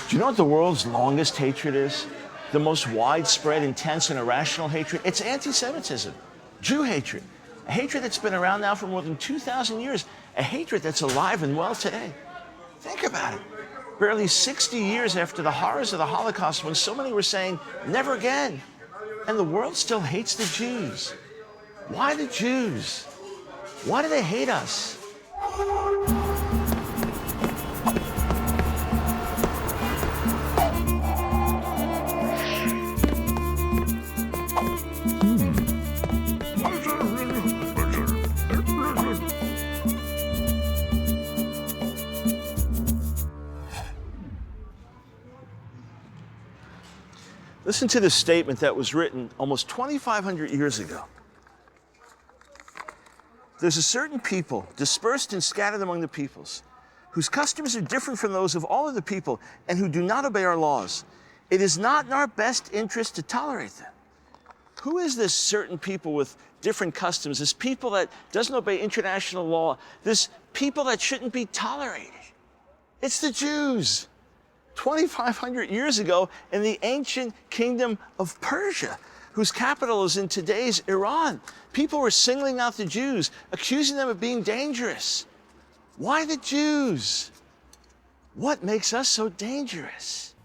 Do you know what the world's longest hatred is? The most widespread, intense, and irrational hatred? It's anti-Semitism, Jew hatred. A hatred that's been around now for more than 2,000 years. A hatred that's alive and well today. Think about it. Barely 60 years after the horrors of the Holocaust, when so many were saying, never again. And the world still hates the Jews. Why the Jews? Why do they hate us? Listen to this statement that was written almost 2,500 years ago. There's a certain people, dispersed and scattered among the peoples, whose customs are different from those of all other people, and who do not obey our laws. It is not in our best interest to tolerate them. Who is this certain people with different customs, this people that doesn't obey international law, this people that shouldn't be tolerated? It's the Jews. 2,500 years ago in the ancient kingdom of Persia, whose capital is in today's Iran. People were singling out the Jews, accusing them of being dangerous. Why the Jews? What makes us so dangerous?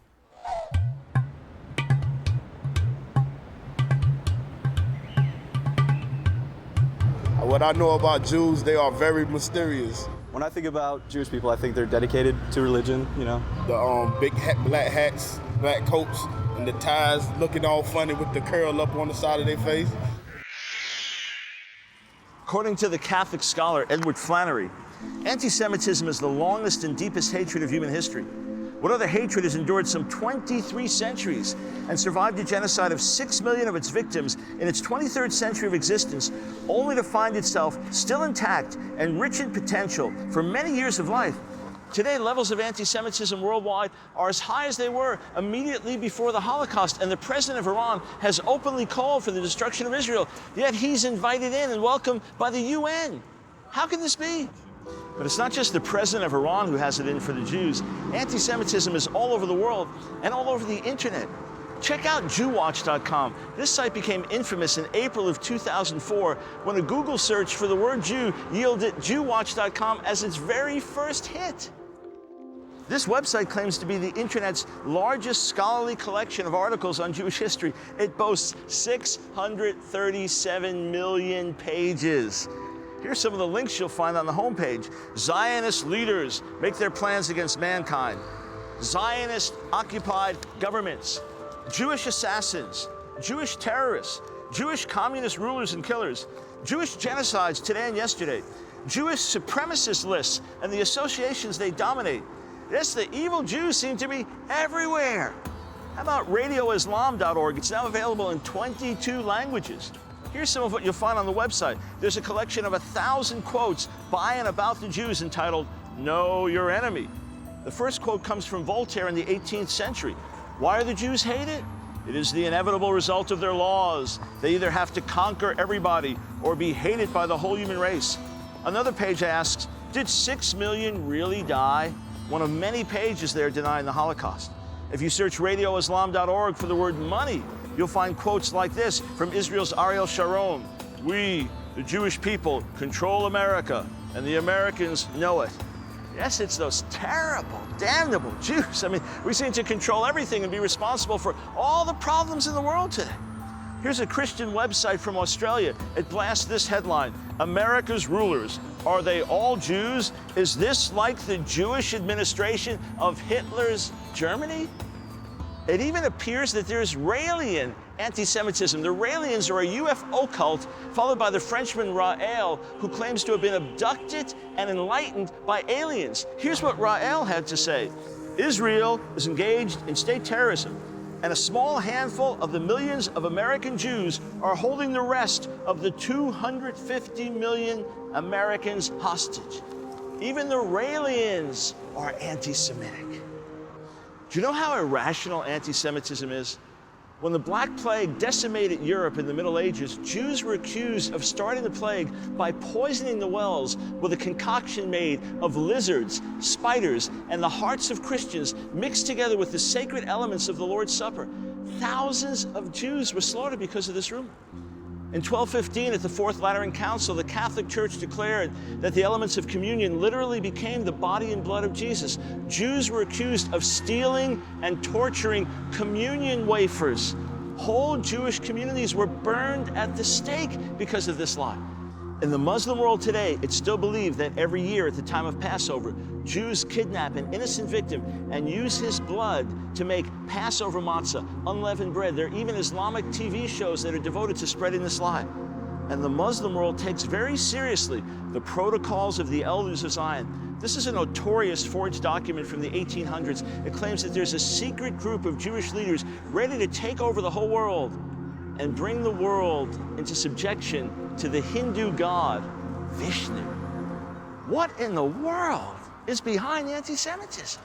What I know about Jews, they are very mysterious. When I think about Jewish people, I think they're dedicated to religion, you know. The big black hats, black coats, and the ties looking all funny with the curl up on the side of their face. According to the Catholic scholar Edward Flannery, anti-Semitism is the longest and deepest hatred of human history. What other hatred has endured some 23 centuries and survived a genocide of 6 million of its victims in its 23rd century of existence, only to find itself still intact and rich in potential for many years of life. Today, levels of anti-Semitism worldwide are as high as they were immediately before the Holocaust, and the president of Iran has openly called for the destruction of Israel, yet he's invited in and welcomed by the UN. How can this be? But it's not just the president of Iran who has it in for the Jews. Anti-Semitism is all over the world and all over the internet. Check out JewWatch.com. This site became infamous in April of 2004 when a Google search for the word Jew yielded JewWatch.com as its very first hit. This website claims to be the internet's largest scholarly collection of articles on Jewish history. It boasts 637 million pages. Here's some of the links you'll find on the homepage. Zionist leaders make their plans against mankind. Zionist-occupied governments. Jewish assassins. Jewish terrorists. Jewish communist rulers and killers. Jewish genocides today and yesterday. Jewish supremacist lists and the associations they dominate. Yes, the evil Jews seem to be everywhere. How about radioislam.org? It's now available in 22 languages. Here's some of what you'll find on the website. There's a collection of 1,000 quotes by and about the Jews entitled, Know Your Enemy. The first quote comes from Voltaire in the 18th century. Why are the Jews hated? It is the inevitable result of their laws. They either have to conquer everybody or be hated by the whole human race. Another page asks, did 6 million really die? One of many pages there denying the Holocaust. If you search radioislam.org for the word money, you'll find quotes like this from Israel's Ariel Sharon. We, the Jewish people, control America, and the Americans know it. Yes, it's those terrible, damnable Jews. I mean, we seem to control everything and be responsible for all the problems in the world today. Here's a Christian website from Australia. It blasts this headline, America's rulers, are they all Jews? Is this like the Jewish administration of Hitler's Germany? It even appears that there's Raelian anti-Semitism. The Raelians are a UFO cult followed by the Frenchman Rael, who claims to have been abducted and enlightened by aliens. Here's what Rael had to say. Israel is engaged in state terrorism, and a small handful of the millions of American Jews are holding the rest of the 250 million Americans hostage. Even the Raelians are anti-Semitic. Do you know how irrational anti-Semitism is? When the Black Plague decimated Europe in the Middle Ages, Jews were accused of starting the plague by poisoning the wells with a concoction made of lizards, spiders, and the hearts of Christians mixed together with the sacred elements of the Lord's Supper. Thousands of Jews were slaughtered because of this rumor. In 1215, at the Fourth Lateran Council, the Catholic Church declared that the elements of communion literally became the body and blood of Jesus. Jews were accused of stealing and torturing communion wafers. Whole Jewish communities were burned at the stake because of this lie. In the Muslim world today, it's still believed that every year at the time of Passover, Jews kidnap an innocent victim and use his blood to make Passover matzah, unleavened bread. There are even Islamic TV shows that are devoted to spreading this lie. And the Muslim world takes very seriously the protocols of the elders of Zion. This is a notorious forged document from the 1800s. It claims that there's a secret group of Jewish leaders ready to take over the whole world and bring the world into subjection to the Hindu god, Vishnu. What in the world is behind anti-Semitism?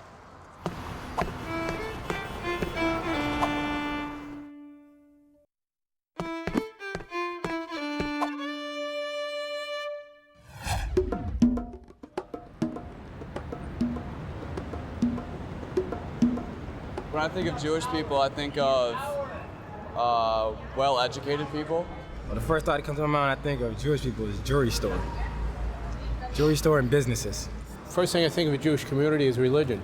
When I think of Jewish people, I think of well-educated people. Well, the first thought that comes to my mind, I think of Jewish people is jewelry store. Jewelry store and businesses. First thing I think of a Jewish community is religion.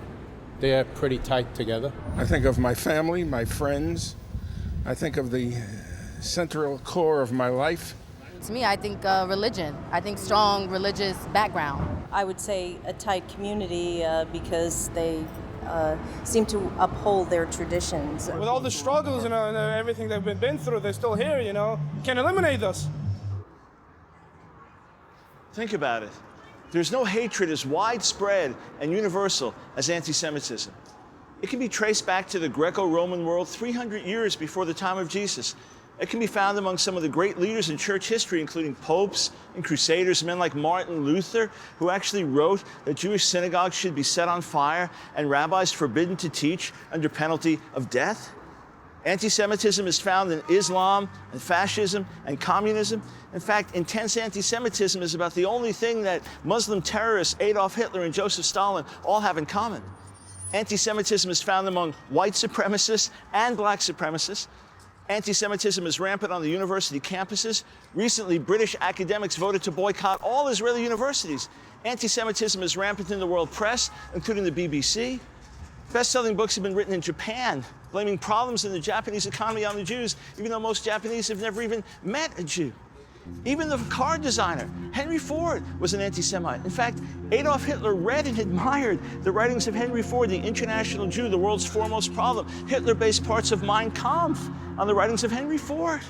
They are pretty tight together. I think of my family, my friends. I think of the central core of my life. To me, I think religion. I think strong religious background. I would say a tight community because they seem to uphold their traditions. With all the struggles and everything that we've been through, they're still here, you know. Can't eliminate us. Think about it. There's no hatred as widespread and universal as anti-Semitism. It can be traced back to the Greco-Roman world 300 years before the time of Jesus. It can be found among some of the great leaders in church history, including popes and crusaders, men like Martin Luther, who actually wrote that Jewish synagogues should be set on fire and rabbis forbidden to teach under penalty of death. Anti-Semitism is found in Islam and fascism and communism. In fact, intense anti-Semitism is about the only thing that Muslim terrorists Adolf Hitler and Joseph Stalin all have in common. Anti-Semitism is found among white supremacists and black supremacists. Anti-Semitism is rampant on the university campuses. Recently, British academics voted to boycott all Israeli universities. Anti-Semitism is rampant in the world press, including the BBC. Best-selling books have been written in Japan, blaming problems in the Japanese economy on the Jews, even though most Japanese have never even met a Jew. Even the car designer, Henry Ford, was an anti-Semite. In fact, Adolf Hitler read and admired the writings of Henry Ford, the international Jew, the world's foremost problem. Hitler based parts of Mein Kampf on the writings of Henry Ford.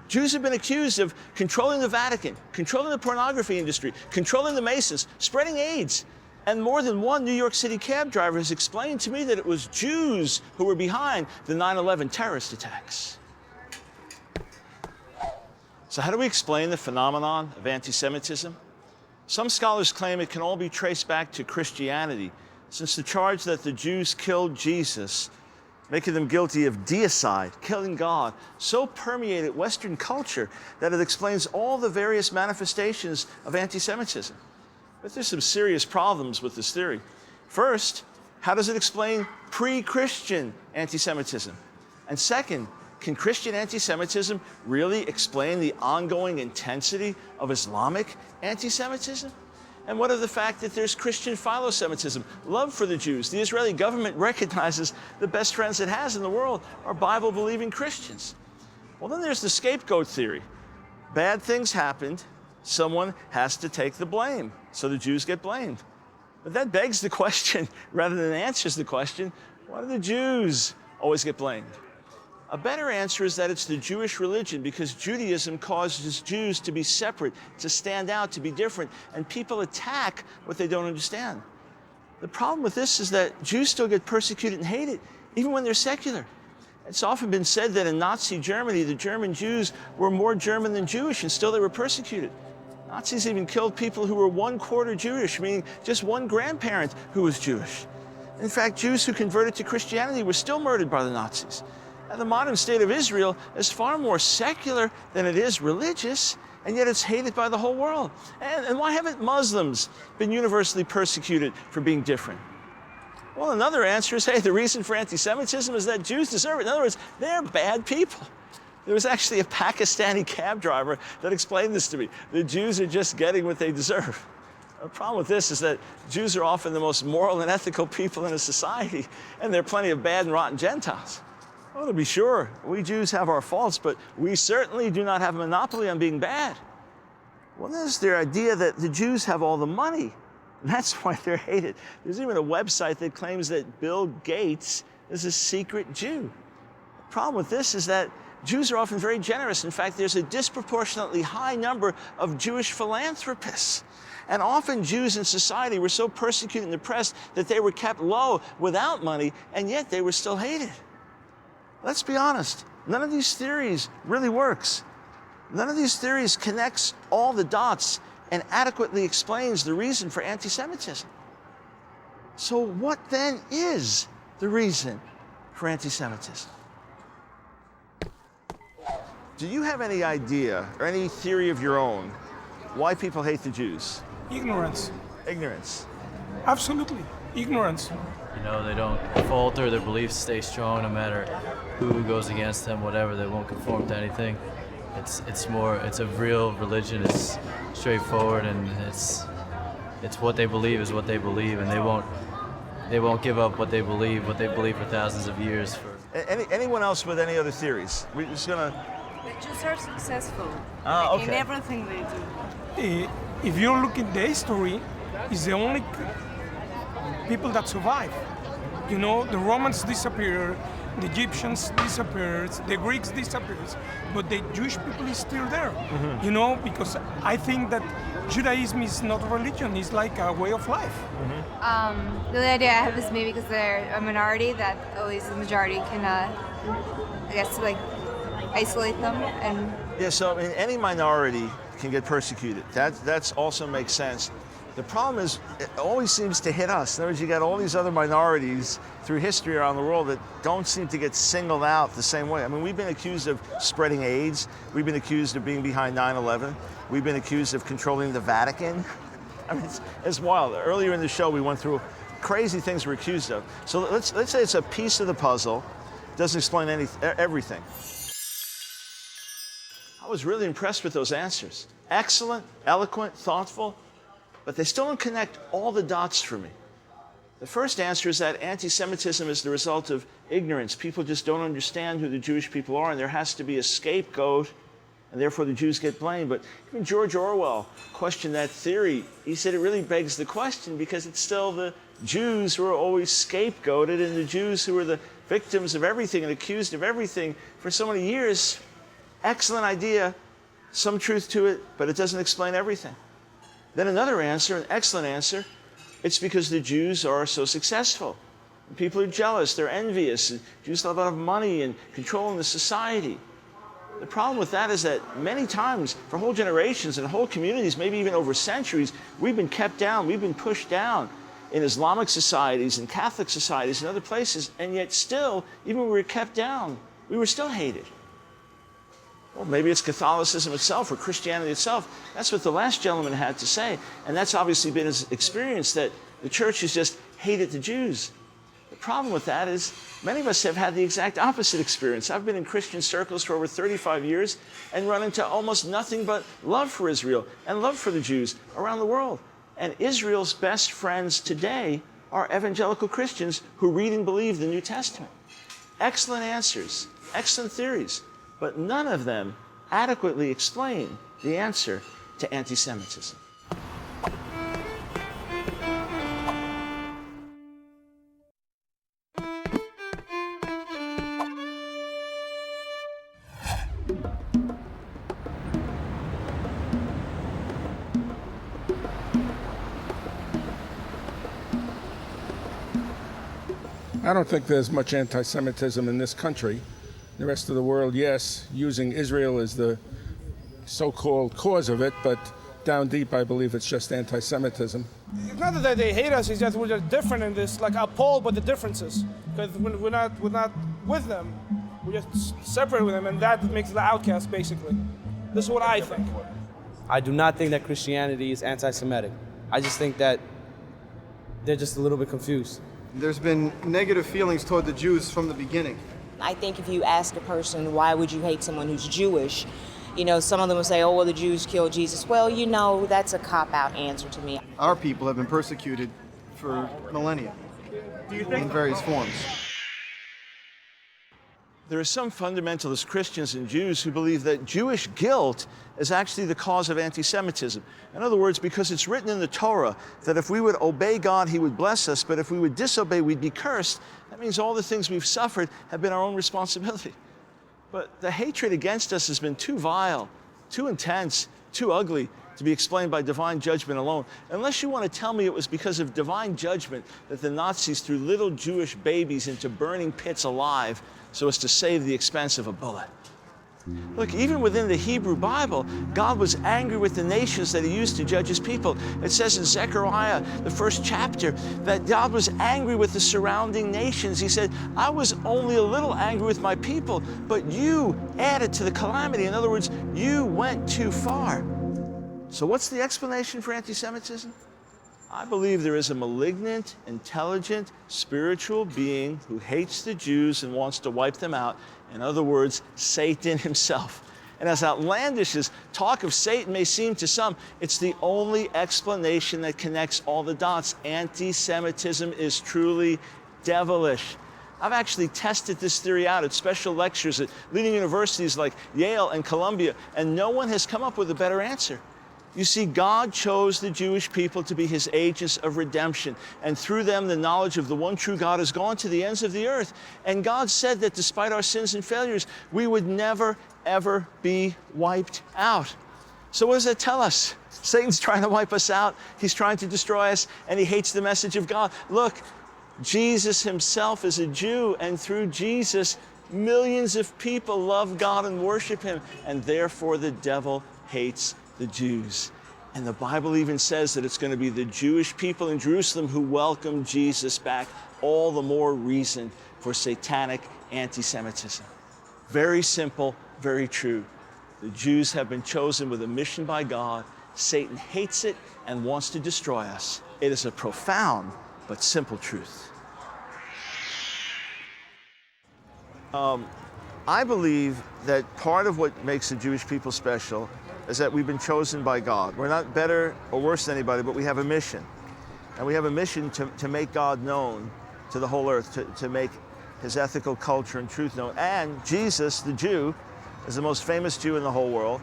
Jews have been accused of controlling the Vatican, controlling the pornography industry, controlling the Masons, spreading AIDS. And more than one New York City cab driver has explained to me that it was Jews who were behind the 9/11 terrorist attacks. So how do we explain the phenomenon of anti-Semitism? Some scholars claim it can all be traced back to Christianity, since the charge that the Jews killed Jesus, making them guilty of deicide, killing God, so permeated Western culture that it explains all the various manifestations of anti-Semitism. But there's some serious problems with this theory. First, how does it explain pre-Christian anti-Semitism? And second, can Christian anti-Semitism really explain the ongoing intensity of Islamic anti-Semitism? And what of the fact that there's Christian philo-Semitism, love for the Jews? The Israeli government recognizes the best friends it has in the world are Bible-believing Christians. Well, then there's the scapegoat theory. Bad things happened, someone has to take the blame, so the Jews get blamed. But that begs the question, rather than answers the question, why do the Jews always get blamed? A better answer is that it's the Jewish religion, because Judaism causes Jews to be separate, to stand out, to be different, and people attack what they don't understand. The problem with this is that Jews still get persecuted and hated, even when they're secular. It's often been said that in Nazi Germany, the German Jews were more German than Jewish, and still they were persecuted. Nazis even killed people who were 1/4 Jewish, meaning just one grandparent who was Jewish. In fact, Jews who converted to Christianity were still murdered by the Nazis. And the modern state of Israel is far more secular than it is religious, and yet it's hated by the whole world. And why haven't Muslims been universally persecuted for being different? Well, another answer is, hey, the reason for anti-Semitism is that Jews deserve it. In other words, they're bad people. There was actually a Pakistani cab driver that explained this to me. The Jews are just getting what they deserve. The problem with this is that Jews are often the most moral and ethical people in a society, and there are plenty of bad and rotten Gentiles. Well, to be sure, we Jews have our faults, but we certainly do not have a monopoly on being bad. Well, there's their idea that the Jews have all the money, and that's why they're hated. There's even a website that claims that Bill Gates is a secret Jew. The problem with this is that Jews are often very generous. In fact, there's a disproportionately high number of Jewish philanthropists. And often Jews in society were so persecuted and oppressed that they were kept low without money, and yet they were still hated. Let's be honest, none of these theories really works. None of these theories connects all the dots and adequately explains the reason for anti-Semitism. So what then is the reason for anti-Semitism? Do you have any idea or any theory of your own why people hate the Jews? Ignorance. Ignorance. Absolutely. Ignorance. You know, they don't falter, their beliefs stay strong no matter who goes against them, whatever, they won't conform to anything. It's a real religion, it's straightforward, and it's what they believe is what they believe, and they won't give up what they believe for thousands of years. Anyone else with any other theories? We're just gonna... The Jews are successful okay. in everything they do. If you look in the history, it's the only people that survive. You know, the Romans disappeared, the Egyptians disappeared, the Greeks disappeared, but the Jewish people is still there. Mm-hmm. You know, because I think that Judaism is not a religion, it's like a way of life. Mm-hmm. The idea I have is maybe because they're a minority that at least the majority can, I guess, like, isolate them. And yeah, so I mean, any minority can get persecuted. That's also makes sense. The problem is, it always seems to hit us. In other words, you got all these other minorities through history around the world that don't seem to get singled out the same way. I mean, we've been accused of spreading AIDS. We've been accused of being behind 9/11. We've been accused of controlling the Vatican. I mean, it's wild. Earlier in the show, we went through crazy things we're accused of. So let's say it's a piece of the puzzle. Doesn't explain everything. I was really impressed with those answers. Excellent, eloquent, thoughtful, but they still don't connect all the dots for me. The first answer is that anti-Semitism is the result of ignorance. People just don't understand who the Jewish people are, and there has to be a scapegoat, and therefore the Jews get blamed. But even George Orwell questioned that theory. He said it really begs the question because it's still the Jews who are always scapegoated, and the Jews who are the victims of everything and accused of everything for so many years. Excellent idea, some truth to it, but it doesn't explain everything. Then another answer, an excellent answer, it's because the Jews are so successful. People are jealous, they're envious, and Jews have a lot of money and control in the society. The problem with that is that many times, for whole generations and whole communities, maybe even over centuries, we've been kept down, we've been pushed down in Islamic societies and Catholic societies and other places, and yet still, even when we were kept down, we were still hated. Well, maybe it's Catholicism itself or Christianity itself. That's what the last gentleman had to say. And that's obviously been his experience, that the church has just hated the Jews. The problem with that is many of us have had the exact opposite experience. I've been in Christian circles for over 35 years and run into almost nothing but love for Israel and love for the Jews around the world. And Israel's best friends today are evangelical Christians who read and believe the New Testament. Excellent answers, excellent theories. But none of them adequately explain the answer to anti-Semitism. I don't think there's much anti-Semitism in this country. The rest of the world, yes, using Israel as the so-called cause of it, but down deep, I believe it's just anti-Semitism. It's not that they hate us, it's just we're just different in this, like appalled by the differences. Because we're not with them. We just separate with them, and that makes the outcast, basically. This is what I think. I do not think that Christianity is anti-Semitic. I just think that they're just a little bit confused. There's been negative feelings toward the Jews from the beginning. I think if you ask a person, why would you hate someone who's Jewish? You know, some of them will say, oh, well, the Jews killed Jesus. Well, you know, that's a cop-out answer to me. Our people have been persecuted for millennia in various forms. There are some fundamentalist Christians and Jews who believe that Jewish guilt is actually the cause of anti-Semitism. In other words, because it's written in the Torah that if we would obey God, he would bless us, but if we would disobey, we'd be cursed. That means all the things we've suffered have been our own responsibility. But the hatred against us has been too vile, too intense, too ugly to be explained by divine judgment alone. Unless you want to tell me it was because of divine judgment that the Nazis threw little Jewish babies into burning pits alive so as to save the expense of a bullet. Look, even within the Hebrew Bible, God was angry with the nations that he used to judge his people. It says in Zechariah, the 1st chapter, that God was angry with the surrounding nations. He said, I was only a little angry with my people, but you added to the calamity. In other words, you went too far. So what's the explanation for anti-Semitism? I believe there is a malignant, intelligent, spiritual being who hates the Jews and wants to wipe them out. In other words, Satan himself. And as outlandish as talk of Satan may seem to some, it's the only explanation that connects all the dots. Anti-Semitism is truly devilish. I've actually tested this theory out at special lectures at leading universities like Yale and Columbia, and no one has come up with a better answer. You see, God chose the Jewish people to be his agents of redemption, and through them the knowledge of the one true God has gone to the ends of the earth. And God said that despite our sins and failures, we would never, ever be wiped out. So what does that tell us? Satan's trying to wipe us out, he's trying to destroy us, and he hates the message of God. Look, Jesus himself is a Jew, and through Jesus, millions of people love God and worship him, and therefore the devil hates the Jews. And the Bible even says that it's going to be the Jewish people in Jerusalem who welcome Jesus back. All the more reason for satanic anti-Semitism. Very simple, very true. The Jews have been chosen with a mission by God. Satan hates it and wants to destroy us. It is a profound but simple truth. I believe that part of what makes the Jewish people special is that we've been chosen by God. We're not better or worse than anybody, but we have a mission. And we have a mission to make God known to the whole earth, to make his ethical culture and truth known. And Jesus, the Jew, is the most famous Jew in the whole world.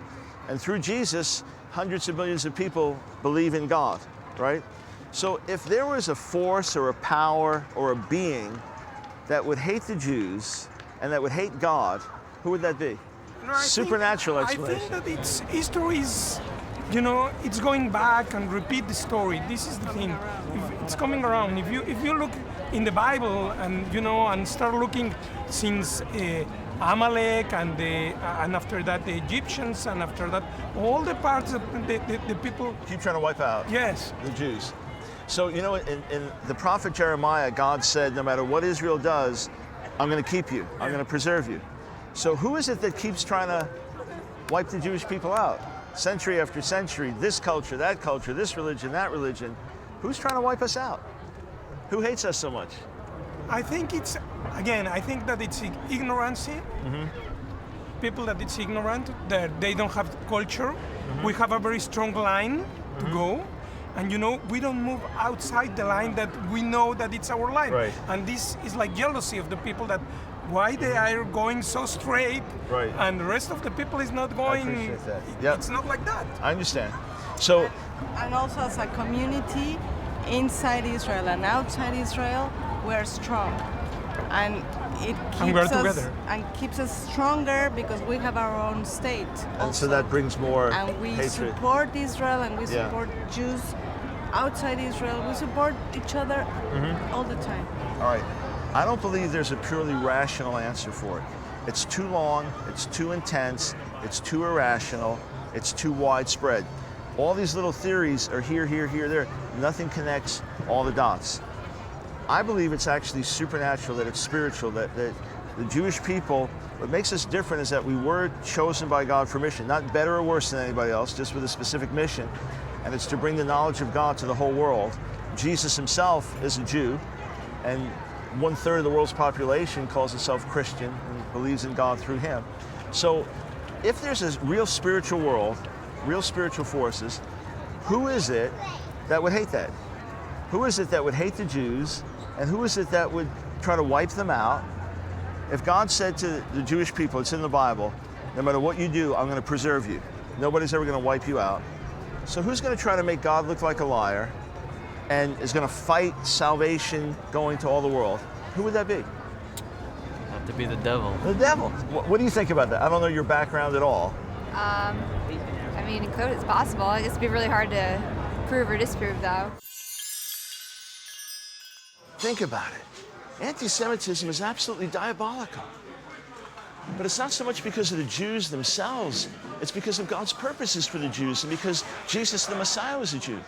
And through Jesus, hundreds of millions of people believe in God, right? So if there was a force or a power or a being that would hate the Jews and that would hate God, who would that be? Supernatural explanation. I think that its history is, you know, it's going back and repeat the story. This is the thing. It's coming around. If you look in the Bible and and start looking since Amalek and after that the Egyptians and after that all the parts of the people keep trying to wipe out. Yes, the Jews. So in the prophet Jeremiah, God said, no matter what Israel does, I'm going to keep you. I'm going to preserve you. So who is it that keeps trying to wipe the Jewish people out? Century after century, this culture, this religion, that religion. Who's trying to wipe us out? Who hates us so much? I think I think that it's ignorance. Mm-hmm. People that it's ignorant, that they don't have culture. Mm-hmm. We have a very strong line to go. And we don't move outside the line that we know that it's our line. Right. And this is like jealousy of the people that why they are going so straight, right, and the rest of the people is not going. I appreciate that. Yep. It's not like that. I understand. So, and also as a community inside Israel and outside Israel, we're strong, and it keeps us stronger because we have our own state. And also. So that brings more and we hatred. Support Israel and we support Jews outside Israel. We support each other all the time. All right. I don't believe there's a purely rational answer for it. It's too long, it's too intense, it's too irrational, it's too widespread. All these little theories are here, there. Nothing connects all the dots. I believe it's actually supernatural, that it's spiritual, that The Jewish people, what makes us different is that we were chosen by God for mission, not better or worse than anybody else, just with a specific mission, and it's to bring the knowledge of God to the whole world. Jesus himself is a Jew, and 1/3 of the world's population calls itself Christian and believes in God through him. So if there's a real spiritual world, real spiritual forces, who is it that would hate that? Who is it that would hate the Jews, and who is it that would try to wipe them out? If God said to the Jewish people, it's in the Bible, no matter what you do, I'm going to preserve you. Nobody's ever going to wipe you out. So who's going to try to make God look like a liar and is going to fight salvation going to all the world? Who would that be? Have to be the devil. The devil. What do you think about that? I don't know your background at all. I mean, in code it's possible. I guess it'd be really hard to prove or disprove, though. Think about it. Anti-Semitism is absolutely diabolical. But it's not so much because of the Jews themselves, it's because of God's purposes for the Jews and because Jesus the Messiah was a Jew.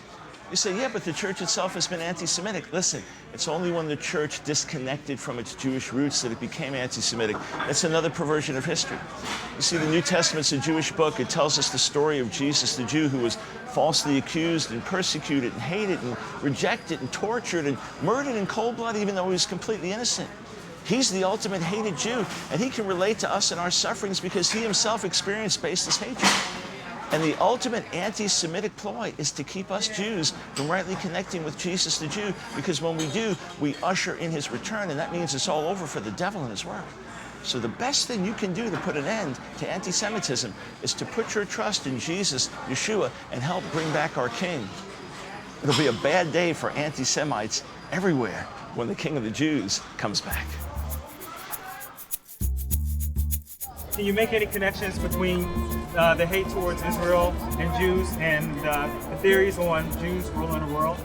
You say, yeah, but the church itself has been anti-Semitic. Listen, it's only when the church disconnected from its Jewish roots that it became anti-Semitic. It's another perversion of history. You see, the New Testament's a Jewish book. It tells us the story of Jesus, the Jew, who was falsely accused and persecuted and hated and rejected and tortured and murdered in cold blood, even though he was completely innocent. He's the ultimate hated Jew, and he can relate to us in our sufferings because he himself experienced baseless hatred. And the ultimate anti-Semitic ploy is to keep us Jews from rightly connecting with Jesus the Jew, because when we do, we usher in his return, and that means it's all over for the devil and his work. So the best thing you can do to put an end to anti-Semitism is to put your trust in Jesus, Yeshua, and help bring back our King. It'll be a bad day for anti-Semites everywhere when the King of the Jews comes back. Can you make any connections between the hate towards Israel and Jews and the theories on Jews ruling the world?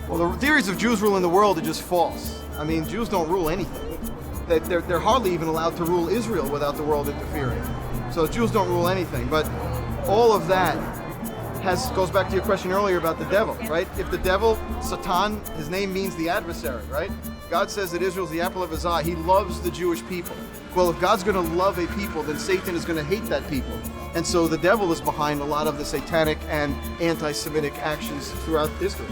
Well, the theories of Jews ruling the world are just false. I mean, Jews don't rule anything. They're hardly even allowed to rule Israel without the world interfering. So Jews don't rule anything. But all of that goes back to your question earlier about the devil, right? If the devil, Satan, his name means the adversary, right? God says that Israel's the apple of his eye. He loves the Jewish people. Well, if God's going to love a people, then Satan is going to hate that people. And so the devil is behind a lot of the satanic and anti-Semitic actions throughout history.